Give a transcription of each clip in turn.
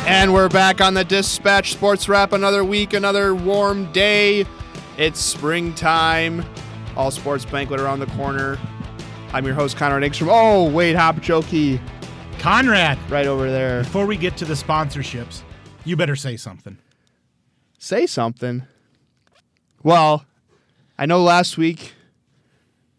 And we're back on the Dispatch Sports Wrap. Another week, another warm day. It's springtime. All sports banquet around the corner. I'm your host, Conrad Engstrom. Oh, wait, Haapajoki. Conrad. Right over there. Before we get to the sponsorships, you better say something. Say something? Well, I know last week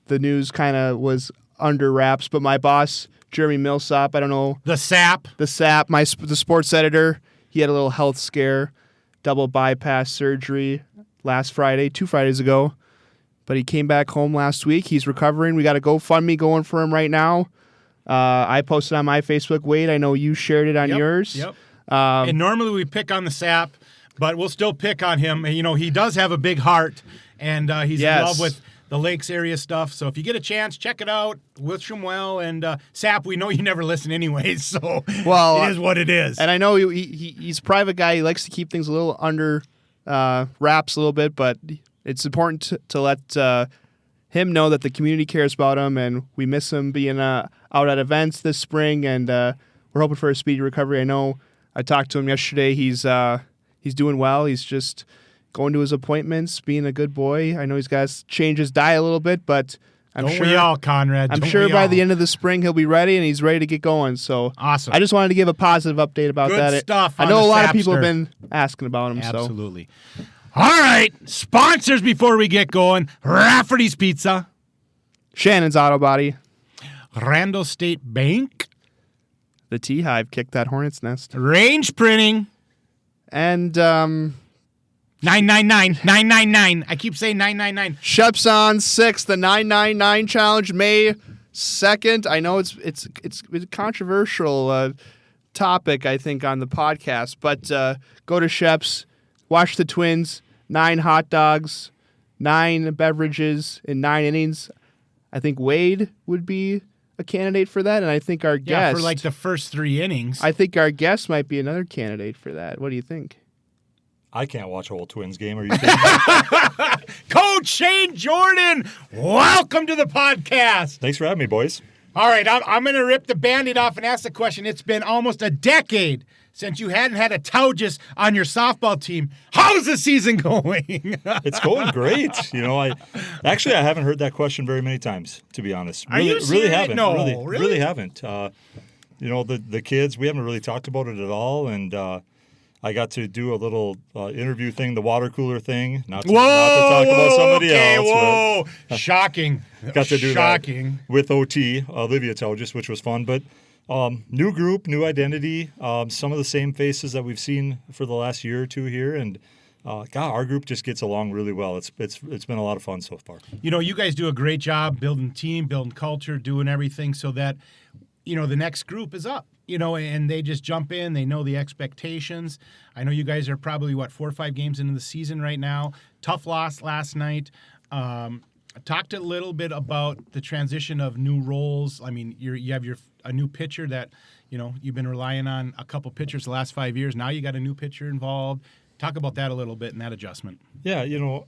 the news kind of was under wraps, but my boss, Jeremy Millsap, I don't know. The SAP, the sports editor, he had a little health scare, double bypass surgery last Friday, 2 Fridays ago. But he came back home last week. He's recovering. We got a GoFundMe going for him right now. I posted on my Facebook. Wade, I know you shared it on yours. Yep. And normally we pick on the SAP, but we'll still pick on him. You know, he does have a big heart, and he's in love with the Lakes area stuff. So if you get a chance, check it out. Wish him well. And Sap, we know you never listen anyways, so it is what it is. And I know he's a private guy. He likes to keep things a little under wraps a little bit, but it's important to let him know that the community cares about him, and we miss him being out at events this spring, and we're hoping for a speedy recovery. I know I talked to him yesterday. He's doing well. He's just going to his appointments, being a good boy. I know he's got to change his diet a little bit, but I'm sure we all, Conrad. I'm sure by the end of the spring he'll be ready, and he's ready to get going. So awesome. I just wanted to give a positive update about that. Good stuff. I know a lot of people have been asking about him. Absolutely. So. All right, sponsors before we get going. Rafferty's Pizza. Shannon's Auto Body. Randall State Bank. The TeeHive kicked that hornet's nest. Range Printing. And 999. I keep saying 999. Shep's on 6, the 999 challenge, May 2nd. I know it's a controversial topic, I think, on the podcast, but go to Shep's, watch the Twins, 9 hot dogs, 9 beverages in 9 innings. I think Wade would be a candidate for that, and I think our guest... for like the first 3 innings. I think our guest might be another candidate for that. What do you think? I can't watch a whole Twins game. Are you kidding me? Coach Shane Jordan, welcome to the podcast. Thanks for having me, boys. All right, I'm going to rip the Band-Aid off and ask the question. It's been almost a decade since you hadn't had a Taujus on your softball team. How's the season going? It's going great. You know, I haven't heard that question very many times, to be honest. Are you serious? Really haven't. No, really haven't. You know, the kids, we haven't really talked about it at all, and I got to do a little interview thing, the water cooler thing. Not to talk about somebody else. Whoa, shocking. Got to do shocking. That with OT, Olivia Taujus, which was fun. But new group, new identity, some of the same faces that we've seen for the last year or two here. And, God, our group just gets along really well. It's been a lot of fun so far. You know, you guys do a great job building team, building culture, doing everything so that, you know, the next group is up. You know, and they just jump in. They know the expectations. I know you guys are probably, 4 or 5 games into the season right now. Tough loss last night. Talked a little bit about the transition of new roles. I mean, you have a new pitcher that, you know, you've been relying on a couple pitchers the last 5 years. Now you got a new pitcher involved. Talk about that a little bit and that adjustment. Yeah, you know,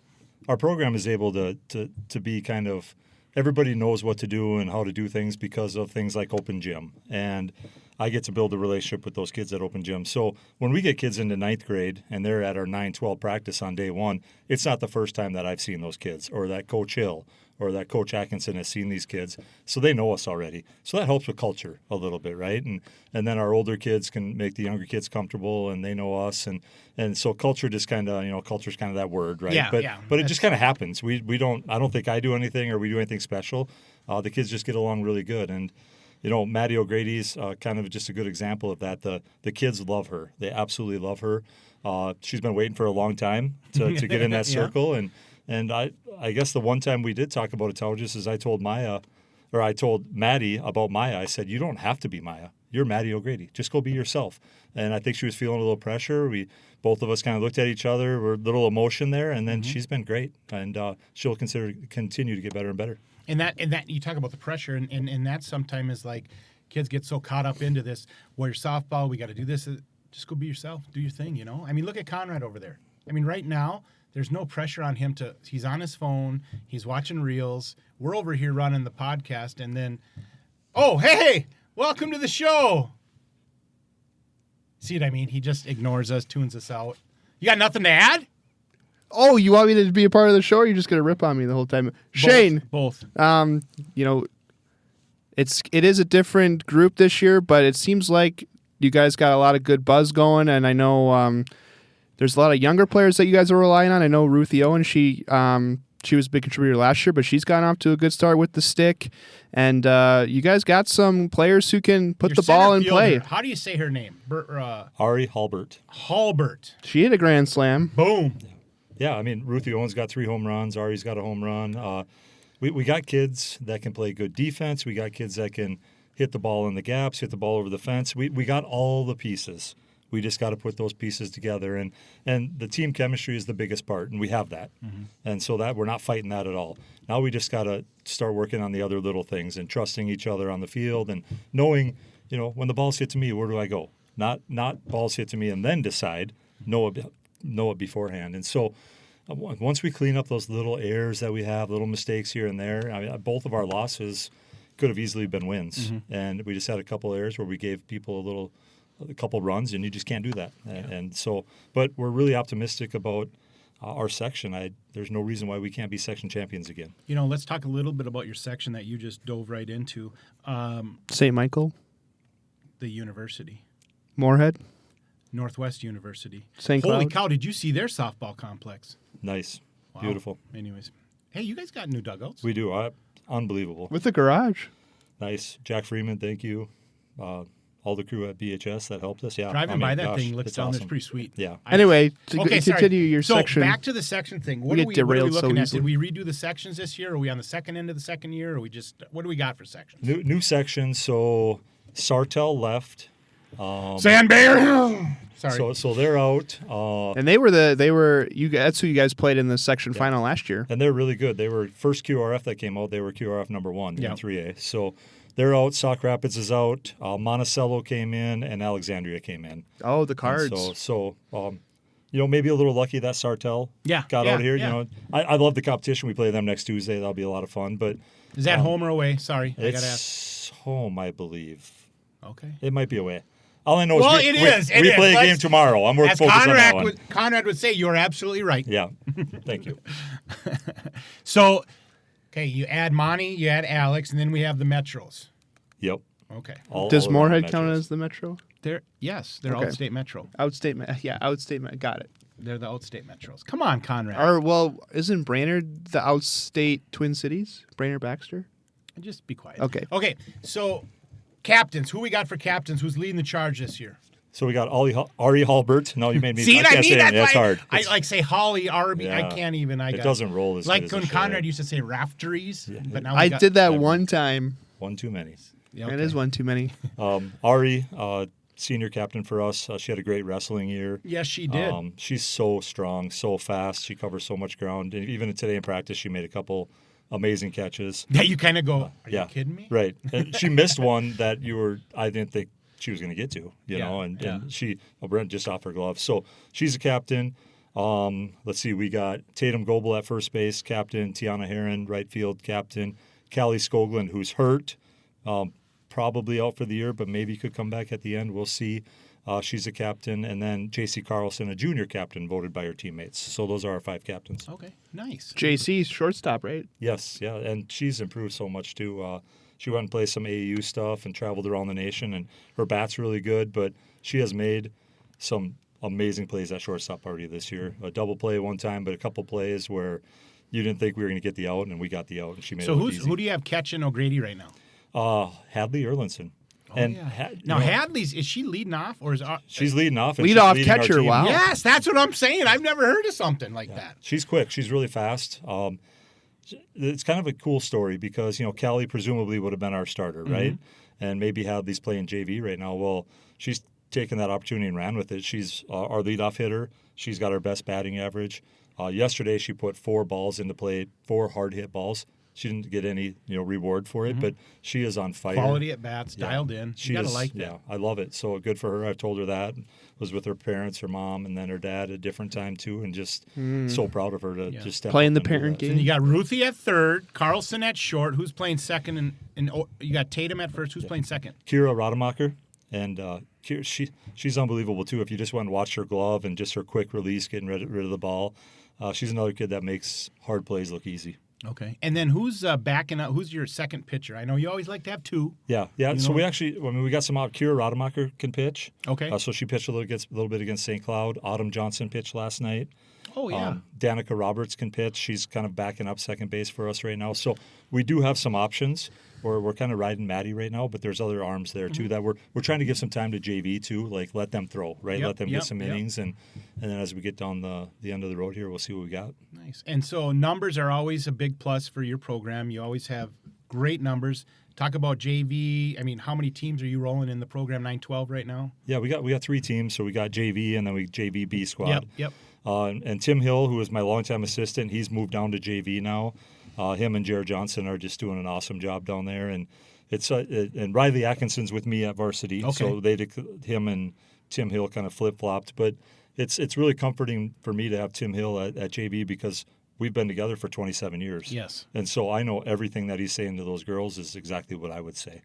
our program is able to be kind of, everybody knows what to do and how to do things because of things like open gym. And I get to build a relationship with those kids at open gym. So when we get kids into 9th grade and they're at our 9-12 practice on day 1, it's not the first time that I've seen those kids or that Coach Hill or that Coach Atkinson has seen these kids. So they know us already. So that helps with culture a little bit, right? And then our older kids can make the younger kids comfortable and they know us. And so culture just kind of, you know, culture's kind of that word, right? But it just kind of happens. I don't think I do anything or we do anything special. The kids just get along really good. And you know, Maddie O'Grady's kind of just a good example of that. The kids love her. They absolutely love her. She's been waiting for a long time to get in that circle. And I guess the one time we did talk about a Taujus is I told Maddie about Maya. I said, you don't have to be Maya. You're Maddie O'Grady. Just go be yourself. And I think she was feeling a little pressure. Both of us kind of looked at each other. We're a little emotion there. And then she's been great. And she'll continue to get better and better. And that you talk about the pressure, and that sometimes is like kids get so caught up into this. Well, your softball, we got to do this. Just go be yourself, do your thing. You know. I mean, look at Conrad over there. I mean, right now there's no pressure on him he's on his phone, he's watching reels. We're over here running the podcast, and then, oh hey, welcome to the show. See what I mean? He just ignores us, tunes us out. You got nothing to add? Oh, you want me to be a part of the show, or are you just going to rip on me the whole time? Shane. Both. You know, it is a different group this year, but it seems like you guys got a lot of good buzz going, and I know there's a lot of younger players that you guys are relying on. I know Ruthie Owen, she was a big contributor last year, but she's gotten off to a good start with the stick. And you guys got some players who can put the ball in play. How do you say her name? Ari Halbert. Halbert. She hit a grand slam. Boom. Yeah, I mean, Ruthie Owen's got 3 home runs. Ari's got a home run. We got kids that can play good defense. We got kids that can hit the ball in the gaps, hit the ball over the fence. We got all the pieces. We just got to put those pieces together. And the team chemistry is the biggest part, and we have that. Mm-hmm. And so that we're not fighting that at all. Now we just got to start working on the other little things and trusting each other on the field and knowing, when the ball's hit to me, where do I go? Not balls hit to me and then decide, know it beforehand. And so once we clean up those little errors that we have, little mistakes here and there, I mean, both of our losses could have easily been wins. Mm-hmm. And we just had a couple errors where we gave people a couple runs, and you just can't do that. Yeah. And so, but we're really optimistic about our section. There's no reason why we can't be section champions again. Let's talk a little bit about your section that you just dove right into. St. Michael. The university. Moorhead. Northwest University. St. Cloud. Holy cow, did you see their softball complex? Nice. Wow. Beautiful. Anyways. Hey, you guys got new dugouts? We do. Unbelievable. With the garage. Nice. Jack Freeman, thank you. All the crew at BHS that helped us. Yeah, driving by that thing looks down. That's pretty sweet. Yeah. Anyway, continue your section. So back to the section thing. What are we looking at? Did we redo the sections this year? Are we on the second end of the second year? Or we just what do we got for sections? New sections. So Sartell left. Sandbear. Sorry. So they're out. And they were you. That's who you guys played in the section final last year. And they're really good. They were first QRF that came out. They were QRF number 1 in 3A. So they're out. Sauk Rapids is out. Monticello came in, and Alexandria came in. Oh, the Cards. So maybe a little lucky that Sartell got out here. Yeah. I love the competition. We play them next Tuesday. That'll be a lot of fun. But is that home or away? Sorry, I gotta ask. It's home, I believe. Okay. It might be away. All I know is we play a game tomorrow. I'm more focused on that one. Conrad would say, you're absolutely right. Yeah. Thank you. So, okay, you add Monty, you add Alex, and then we have the Metros. Yep. Okay. Does Moorhead count as the Metro? They're Outstate Metro. Outstate. Got it. They're the Outstate Metros. Come on, Conrad. Isn't Brainerd the Outstate Twin Cities? Brainerd Baxter? Just be quiet. Okay, so captains. Who we got for captains? Who's leading the charge this year? So we got Ari Halbert. No, you made me. See what I mean? That's hard. I say Holly, Arby. Yeah. I can't even. It doesn't roll as like good when as Conrad used to say Rafferties. Yeah. But now I did that one time. One too many. Yeah, okay. It is one too many. Ari, senior captain for us. She had a great wrestling year. Yes, she did. She's so strong, so fast. She covers so much ground. And even today in practice, she made a couple amazing catches. Yeah, you kind of go, are you kidding me? Right. And she missed one that I didn't think she was going to get to, and she, Brent just off her glove. So she's a captain. Let's see, we got Tatum Goebel at first base, captain, Tiana Heron, right field, captain, Callie Skoglund, who's hurt, probably out for the year, but maybe could come back at the end. We'll see. She's a captain, and then JC Carlson, a junior captain, voted by her teammates. So those are our 5 captains. Okay, nice. JC's shortstop, right? Yes, yeah, and she's improved so much too. She went and played some AAU stuff and traveled around the nation, and her bat's really good, but she has made some amazing plays at shortstop already this year. A double play one time, but a couple plays where you didn't think we were going to get the out, and we got the out, and she made it look easy. So who do you have catching O'Grady right now? Hadley Erlinson. Hadley's, is she leading off? Or is she's leading off. And lead-off catcher, wow. Yes, that's what I'm saying. I've never heard of something like that. She's quick. She's really fast. It's kind of a cool story because, Callie presumably would have been our starter, right? And maybe Hadley's playing JV right now. Well, she's taken that opportunity and ran with it. She's our leadoff hitter. She's got our best batting average. Yesterday, she put 4 balls into play, 4 hard-hit balls. She didn't get any, reward for it, but she is on fire. Quality at bats, dialed in. You gotta like that. Yeah, I love it. So good for her. I've told her that. Was with her parents, her mom, and then her dad at a different time too, and just so proud of her to just step playing up the parent game. And you got Ruthie at third, Carlson at short. Who's playing second? And you got Tatum at first. Who's playing second? Kira Rademacher and she's unbelievable too. If you just went and watched her glove and just her quick release, getting rid of the ball, she's another kid that makes hard plays look easy. Okay. And then who's backing up? Who's your second pitcher? I know you always like to have two. Yeah. So we got some out. Kira Rademacher can pitch. Okay. So she pitched a little bit against St. Cloud. Autumn Johnson pitched last night. Oh, yeah. Danica Roberts can pitch. She's kind of backing up second base for us right now. So we do have some options. We're kind of riding Maddie right now, but there's other arms there too that we're trying to give some time to JV too. Like let them throw, right? Let them get some innings, and then as we get down the end of the road here, we'll see what we got. Nice. And so numbers are always a big plus for your program. You always have great numbers. Talk about JV. I mean, how many teams are you rolling in the program 9-12 right now? Yeah, we got 3 teams. So we got JV and then we JV B squad. Yep. And Tim Hill, who is my longtime assistant, he's moved down to JV now. Him and Jared Johnson are just doing an awesome job down there, and it's and Riley Atkinson's with me at varsity, so him and Tim Hill kind of flip flopped. But it's really comforting for me to have Tim Hill at JV because we've been together for 27 years. Yes, and so I know everything that he's saying to those girls is exactly what I would say.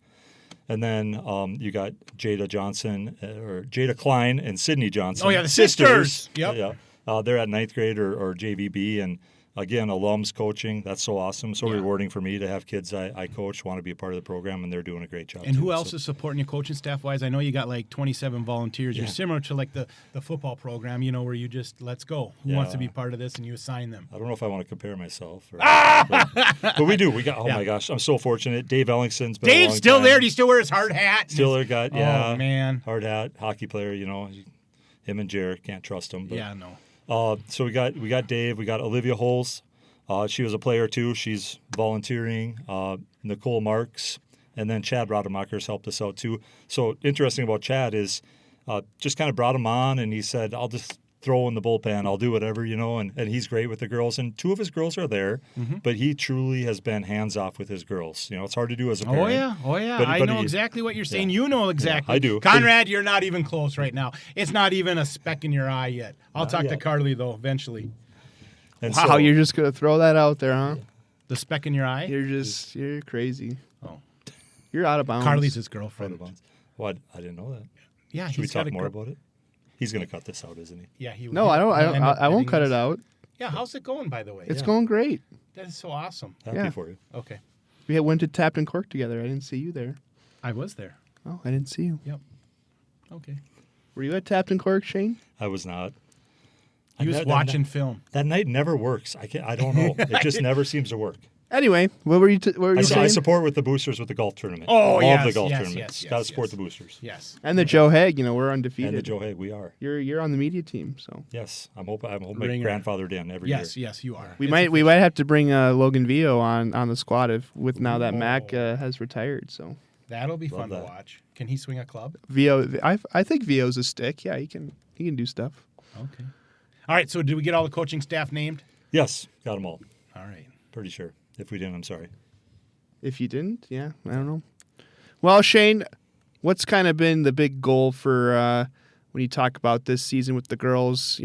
And then you got Jada Johnson or Jada Klein and Sydney Johnson. Oh yeah, the sisters. Yep. Yeah, they're at 9th grade or JVB, and again, alums coaching. That's so awesome. So rewarding for me to have kids I coach want to be a part of the program, and they're doing a great job. And who else is supporting you coaching staff-wise? I know you got like 27 volunteers. Yeah. You're similar to like the football program, where you just, let's go. Who wants to be part of this? And you assign them. I don't know if I want to compare myself. But we do. We got, my gosh, I'm so fortunate. Dave Ellingson's been Dave's still there. Do you still wear his hard hat? Still there, got, Oh, man. hard hat, hockey player, him and Jared, can't trust him. But, yeah, no. So we got Dave, we got Olivia Holes. She was a player too. She's volunteering. Nicole Marks, and then Chad Rademacher's helped us out too. So interesting about Chad is just kind of brought him on, and he said, "I'll just throw in the bullpen. I'll do whatever, and he's great with the girls. And 2 of his girls are there, but he truly has been hands off with his girls. It's hard to do as a parent. Oh yeah. I know exactly what you're saying. Yeah. You know exactly. Yeah, I do. Conrad, you're not even close right now. It's not even a speck in your eye yet. I'll talk to Carly though eventually. And wow, so, you're just gonna throw that out there, huh? The speck in your eye? You're crazy. Oh, you're out of bounds. Carly's his girlfriend. Well, I didn't know that. Yeah, Should we talk more about it? He's going to cut this out, isn't he? Yeah, he. No, I don't. I won't cut it out. Yeah, how's it going, by the way? It's going great. That is so awesome. Happy for you. Okay. We went to Tapton Cork together. I didn't see you there. I was there. Oh, I didn't see you. Yep. Okay. Were you at Tapton Cork, Shane? I was not. He was watching film. That night never works. I don't know. It just never seems to work. Anyway, what were you saying? I support with the boosters with the golf tournament. Oh, Love the golf tournament. Yes, Got to support the boosters. Yes. And the Joe Haig, we're undefeated. And the Joe Haig, we are. You're on the media team, so. Yes, I'm hoping my Brainerd. grandfathered in every year. Yes, you are. We might have to bring Logan Vio on the squad now that Mac has retired. So that'll be fun to watch. Can he swing a club? Vio, I think Vio's a stick. Yeah, he can do stuff. Okay. All right. So did we get all the coaching staff named? Yes, got them all. All right. Pretty sure. If we didn't, I'm sorry. If you didn't, yeah, I don't know. Well, Shane, what's kind of been the big goal for when you talk about this season with the girls?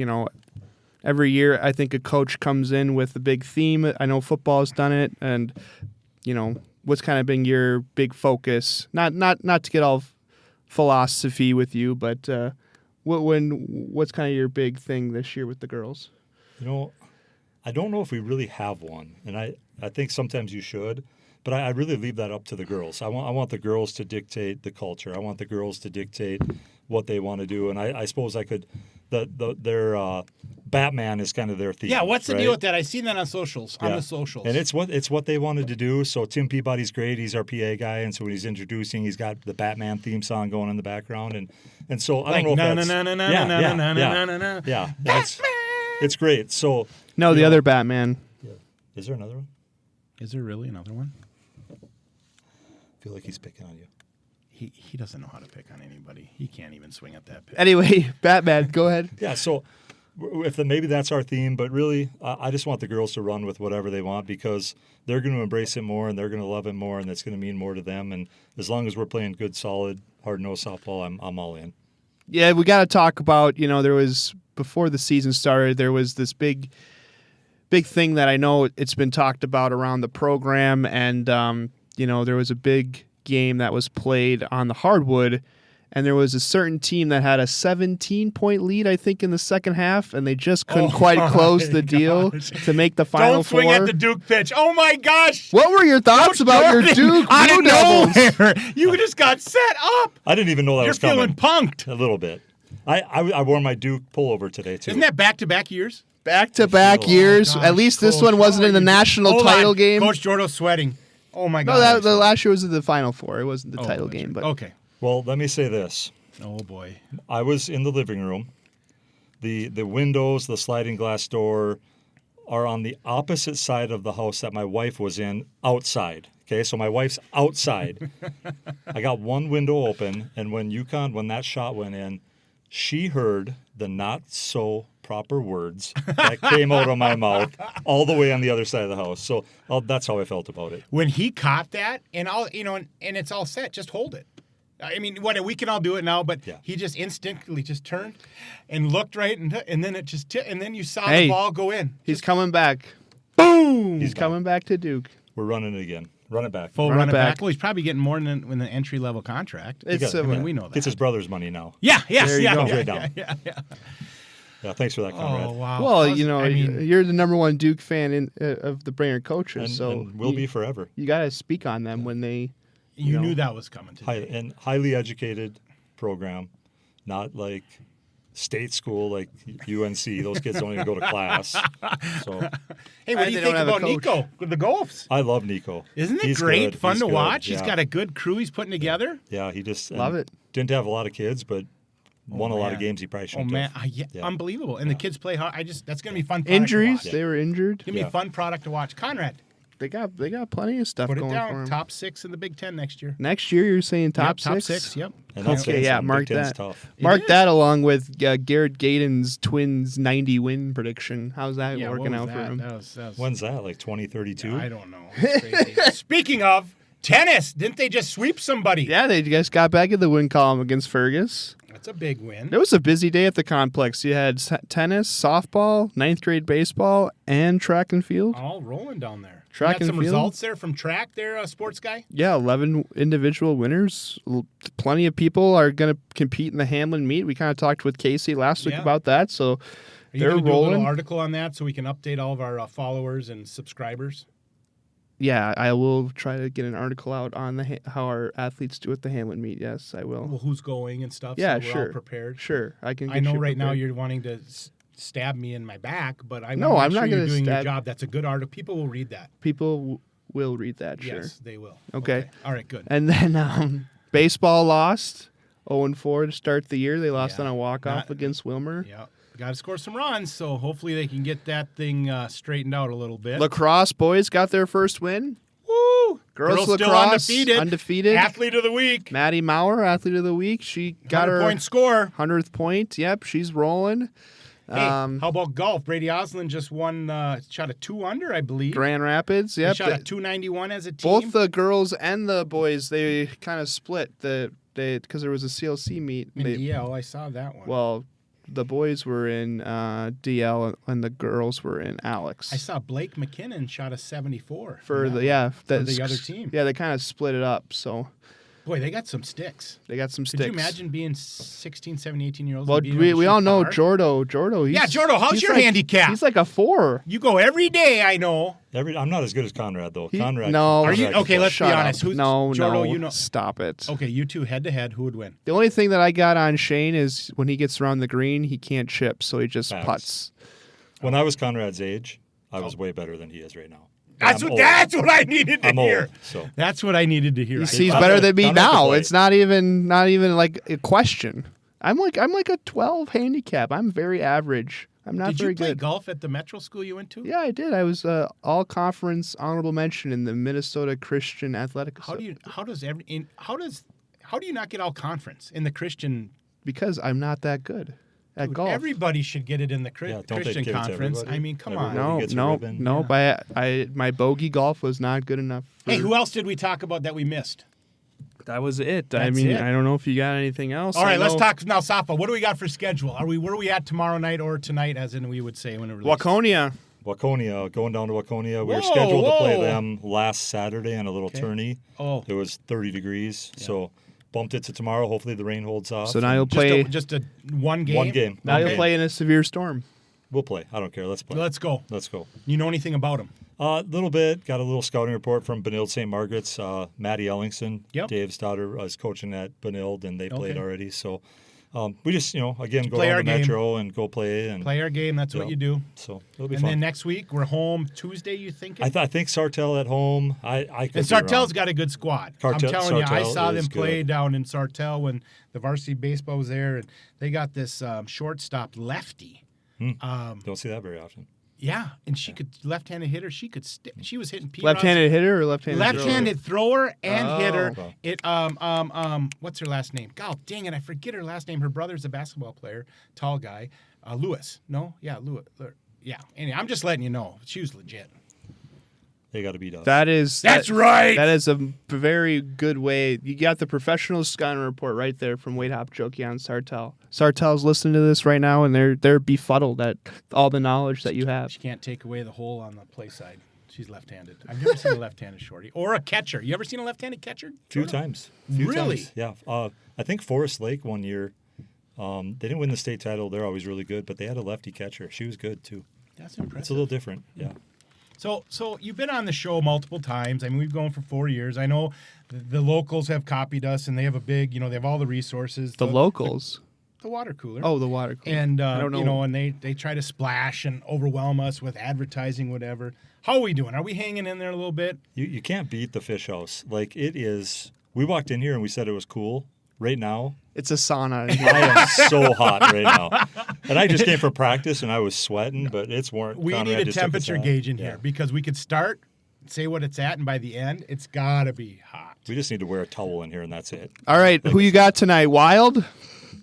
Every year I think a coach comes in with a big theme. I know football has done it, and what's kind of been your big focus? Not to get all philosophy with you, but what's kind of your big thing this year with the girls? I don't know if we really have one, and I think sometimes you should. But I really leave that up to the girls. I want the girls to dictate the culture. I want the girls to dictate what they want to do. And I suppose I could. Their Batman is kind of their theme. Yeah, what's the right? deal with that? I seen that on socials. On the socials. And it's what they wanted to do. So Tim Peabody's great. He's our PA guy, and so when he's introducing, he's got the Batman theme song going in the background, and so I don't know if that's yeah. It's great. So no, the other Batman. Yeah. Is there another one? Is there really another one? I feel like he's picking on you. He doesn't know how to pick on anybody. He can't even swing at that pitch. Anyway, Batman, go ahead. Yeah, so maybe that's our theme, but really, I just want the girls to run with whatever they want because they're going to embrace it more and they're going to love it more, and it's going to mean more to them. And as long as we're playing good, solid, hard-nosed softball, I'm all in. Yeah, we got to talk about. There was before the season started, there was this big thing that I know it's been talked about around the program, and there was a big game that was played on the hardwood, and there was a certain team that had a 17-point lead, I think, in the second half, and they just couldn't quite close the deal to make the Final Don't swing Four. at the Duke pitch. Oh, my gosh. What were your thoughts about your Duke Out Blue of Devils? nowhere. You just got set up. I didn't even know that You're was coming. feeling punked. A little bit. I wore my Duke pullover today, too. Isn't that back-to-back years? Back-to-back years. gosh, At least this Coach, one wasn't how in the are you- national Hold title on. game. Coach Jordo's sweating. Oh, my God. No, the last year was the Final Four. It wasn't the title game. But Okay. Well, let me say this. Oh, boy. I was in the living room. The windows, the sliding glass door are on the opposite side of the house that my wife was in, outside. Okay, so my wife's outside. I got one window open, and when that shot went in, she heard the not so proper words that came out of my mouth all the way on the other side of the house. So that's how I felt about it. When he caught that, and it's all set, just hold it. I mean, we can all do it now, but he just instinctively just turned and looked right, and then it just and then you saw the ball go in. He's coming back. Boom! He's coming back to Duke. We're running it again. Run it back. Full Run run it it back. back. Well, he's probably getting more than an entry level contract. It's we know that. It's his brother's money now. Yeah. There you go. Yeah. Yeah, thanks for that, Conrad. Oh wow. Well, you're the number one Duke fan of the Brainerd coaches, And will be forever. You got to speak on them when they. You knew that was coming today. And highly educated program, not like state school like UNC. Those kids don't even go to class. So Hey, what do you they think don't have a about coach. Nico with the Golfs? I love Nico. Isn't it He's great? good. Fun He's to good. watch. He's Yeah. got a good crew he's putting together. Yeah, he just Love it. Didn't have a lot of kids, but won a lot of man. games he probably Oh shouldn't man, have. yeah. Unbelievable. And the kids play hard. That's gonna be fun. Product Injuries, To watch. they were injured. Give me a fun product to watch. Conrad, They got plenty of stuff put it going for down. them. Top 6 in the Big Ten next year. Next year, you're saying top Yep, six? Top 6. Yep. And that's Okay, saying yeah, something. mark Big Ten's that. tough. Mark is. that along with Garrett Gayden's Twins 90 win prediction. How's that Yeah, working what out was for that? him? That was When's that? Like 2032? I don't know. It's crazy. Speaking of tennis, didn't they just sweep somebody? Yeah, they just got back in the win column against Fergus. That's a big win. It was a busy day at the complex. You had tennis, softball, ninth grade baseball, and track and field. All rolling down there. Track you had and some field? results there from track there, sports guy? Yeah, 11 individual winners. Plenty of people are going to compete in the Hamlin meet. We kind of talked with Casey last week Yeah. about that, so Are you they're going to do a rolling. little article on that so we can update all of our followers and subscribers? Yeah, I will try to get an article out on how our athletes do at the Hamlin meet. Yes, I will. Well, who's going and stuff? Yeah, so we're sure. all prepared. Sure, I can. Get I know you right now prepared. you're wanting to stab me in my back, but I No, want to I'm make not sure you're gonna doing your stab- job. That's a good article. People will read that. People will read that. Sure. Yes, they will. Okay. All right, good. And then baseball lost 0-4 to start the year. They lost Yeah. on a walk-off Not- against Wilmer. Yeah, got to score some runs, so hopefully they can get that thing straightened out a little bit. Lacrosse boys got their first win. Woo! Girls still lacrosse undefeated. Athlete of the week. Maddie Maurer, athlete of the week. She got her 100-point score. 100th point. Yep, she's rolling. Hey, how about golf? Brady Oslin just won, shot a 2-under, I believe. Grand Rapids. He Yep. shot a 291 as a team. Both the girls and the boys, they kind of split because there was a CLC meet. in DL, I saw that one. Well, the boys were in DL and the girls were in Alex. I saw Blake McKinnon shot a 74 for in that the one, for the other team. Yeah, they kind of split it up, so Boy, they got some sticks. they got some Could sticks. you imagine being 16, 17, 18-year-olds? Well, and being able to we shoot all know par? Jordo. Yeah, Jordo, how's he's your like- handicap? He's like a 4. You go every day, I know. I'm not as good as Conrad, though. He- Conrad. no. Are you Conrad can okay? play. Let's be Shut honest. up. Who's No, Jordo? no, You know. stop it. Okay, you two head to head. Who would win? The only thing that I got on Shane is when he gets around the green, he can't chip, so he just Facts. putts. When I was Conrad's age, I was way better than he is right now. That's I'm what. old. That's what I needed to I'm hear. old, so That's what I needed to hear. He's I'm better not- than me I'm not now. the It's not even like a question. I'm like a 12 handicap. I'm very average. I'm not Did very you play good. golf at the Metro school you went to? Yeah, I did. I was all conference honorable mention in the Minnesota Christian Athletic. How do you not get all conference in the Christian? Because I'm not that good at Dude, golf. everybody should get it in the Yeah, don't they Christian give it to conference. everybody? I mean, come Everybody on. gets a ribbon? No. My bogey golf was not good enough. Hey, who else did we talk about that we missed? That was it. I That's mean, it. I don't know if you got anything else. All right, I let's know talk now softball. What do we got for schedule? Where are we at tomorrow night or tonight, as in we would say when it releases? Waconia. Waconia, going down to Waconia. We were Whoa, scheduled to play whoa. them last Saturday on a little tourney. Oh. It was 30 degrees, so bumped it to tomorrow. Hopefully the rain holds off. So now you'll play. Just a one game. One game. Now One you'll game. play in a severe storm. We'll play. I don't care. Let's play. Let's go. Let's go. You know anything about him? A little bit. Got a little scouting report from Benilde St. Margaret's. Maddie Ellingston, Yep. Dave's daughter, is coaching at Benilde, and they played Okay. already. So we just, again, go play down our to game. Metro and go play. And Play our game. That's what Yep. you do. So it'll be And fun. then next week we're home Tuesday. You thinking? I think Sartell at home. I could And be wrong. Sartell's got a good squad. I'm telling you, I Sartell saw them is play good. down in Sartell when the varsity baseball was there, and they got this shortstop lefty. Don't see that very often. Yeah, and she could left-handed hitter. She could. She was hitting P-Rods. Left-handed hitter or left-handed? Left-handed thrower and Oh. hitter. Okay. It what's her last name? God dang it, I forget her last name. Her brother's a basketball player, tall guy. Lewis. No, yeah, Lewis. Yeah. Anyway, I'm just letting you know. She was legit. They got to beat us. That's right. That is a very good way. You got the professional scouting report right there from Haapajoki on Sartell. Sartell's listening to this right now, and they're befuddled at all the knowledge that you have. She can't take away the hole on the play side. She's left-handed. I've never seen a left-handed shorty or a catcher. You ever seen a left-handed catcher? Few times. Really? Times. Yeah. I think Forest Lake one year, they didn't win the state title. They're always really good, but they had a lefty catcher. She was good, too. That's It's a impressive. little different. Yeah. So you've been on the show multiple times. I mean, we've gone for 4 years. I know the locals have copied us, and they have a big, they have all the resources. The locals. The water cooler. Oh, the water cooler. And, I don't know. and they try to splash and overwhelm us with advertising, whatever. How are we doing? Are we hanging in there a little bit? You can't beat the Fish House. Like, it is. We walked in here and we said it was cool. Right now, It's a sauna. I am so hot right now. And I just came from practice and I was sweating, but it's warm. We Conrad need a just took his temperature hat. gauge in Yeah. here because we could start, say what it's at, and by the end, it's got to be hot. We just need to wear a towel in here and that's it. All right, who you got tonight? Wild?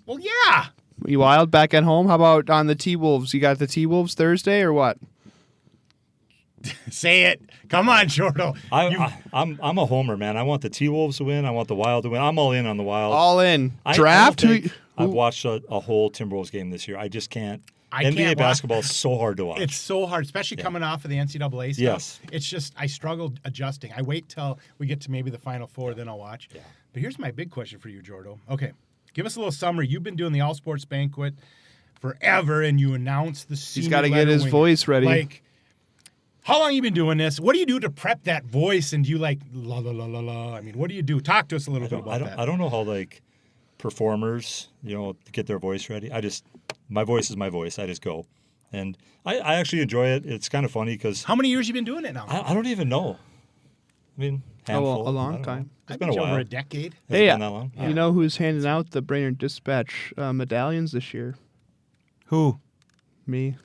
Well, yeah. You Wild back at home? How about on the T-Wolves? You got the T-Wolves Thursday or what? Say it. Come on, Shorto. I'm a homer, man. I want the T-Wolves to win. I want the Wild to win. I'm all in on the Wild. All in. I Draft? don't think Who- I've watched a whole Timberwolves game this year. I just can't. I NBA can't watch- basketball is so hard to watch. It's so hard, especially coming off of the NCAA stuff. Yes. It's just, I struggled adjusting. I wait till we get to maybe the Final Four, then I'll watch. Yeah. But here's my big question for you, Jordo. Okay, give us a little summary. You've been doing the All Sports Banquet forever, and you announced the senior He's got to get letter his winner. voice ready. Like, how long you been doing this? What do you do to prep that voice? And do you like la la la la la? I mean, what do you do? Talk to us a little bit about that. I don't know how like performers, get their voice ready. My voice is my voice. I just go, and I actually enjoy it. It's kind of funny because How many years you been doing it now? I don't even know. I mean, handful. a long I don't time. know. It's I been bet a you while. over a decade. Has Hey, it been that long? you know who's handing out the Brainerd Dispatch medallions this year? Who? Me.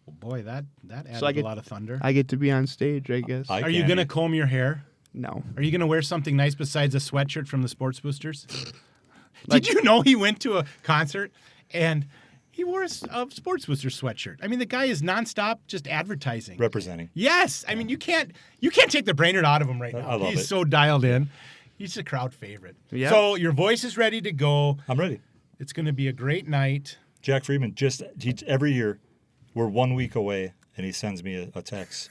Oh boy, that added I a get- lot of thunder. I get to be on stage, I guess. I Are you can't gonna eat. comb your hair? No. Are you gonna wear something nice besides a sweatshirt from the Sports Boosters? Like- Did you know he went to a concert and he wore a Sports Booster sweatshirt? I mean, the guy is nonstop just advertising. representing? Yes, I mean you can't take the Brainerd out of him right now. I love He's it. so dialed in. He's a crowd favorite. Yeah. So your voice is ready to go. I'm ready. It's going to be a great night. Jack Freeman every year we're 1 week away and he sends me a text.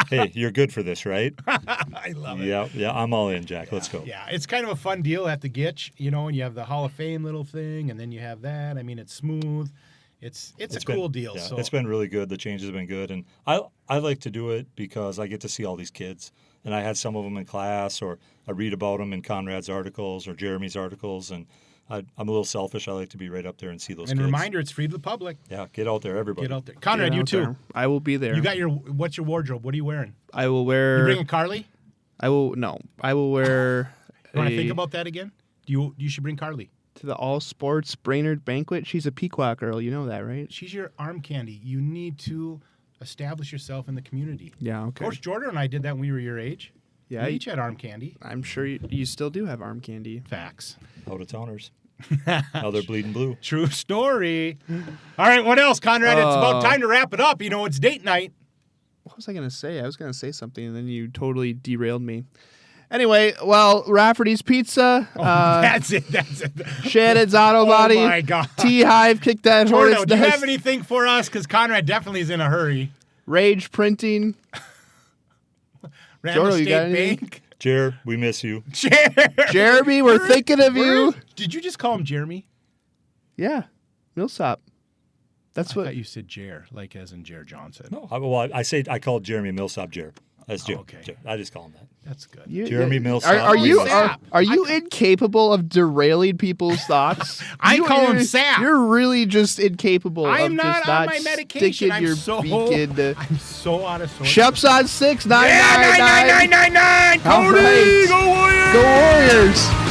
Hey, you're good for this, right? I love it. Yeah, I'm all in, Jack. Let's go. Yeah, it's kind of a fun deal at the Gitch, and you have the Hall of Fame little thing, and then you have that. I mean, it's smooth. It's a cool deal. Yeah, So it's been really good. The changes have been good, and I like to do it because I get to see all these kids, and I had some of them in class, or I read about them in Conrad's articles or Jeremy's articles, and I'm a little selfish. I like to be right up there and see those and kids. reminder, it's free to the public. Yeah, get out there, everybody. Get out there, Conrad. Get You out too. there. I will be there. You got what's your wardrobe? What are you wearing? I will You wear. bringing Carly? I will wear. You want to think a- about that again? You should bring Carly. to the All Sports Brainerd Banquet. She's a Pequot girl. You know that, right? She's your arm candy. You need to establish yourself in the community. Yeah. Okay. Coach Jordan and I did that when we were your age. Yeah. We each had arm candy. I'm sure you still do have arm candy. Facts. Out of towners. Now they're bleeding blue. True story. All right, what else, Conrad? It's about time to wrap it up. It's date night. What was I going to say? I was going to say something, and then you totally derailed me. Anyway, well, Rafferty's Pizza, That's it. Shannon's Auto Body, Oh, my God. TeeHive, Kick That Jordan, Hornet's do you Nest, have anything for us? Because Conrad definitely is in a hurry. Rage Printing, Randall Jordan, you State got anything? Bank. Jer, we miss you. Jeremy, we're thinking of you. Did you just call him Jeremy? Yeah, Millsop. That's I what thought you said Jer, like as in Jer Johnson. No, I called Jeremy Millsop Jer. That's Jer. okay. Jer. I just call him that. That's good. Jeremy Millsap. Are you incapable of derailing people's thoughts? I call him Sap. You're really just incapable I'm of not just on not my medication. sticking I'm your so beak into... I'm so out of sorts. Shep's on 6, 9, Yeah, 9, 9, 9, 9, 9, 9, 9. All Cody, right. go Warriors! Go Warriors!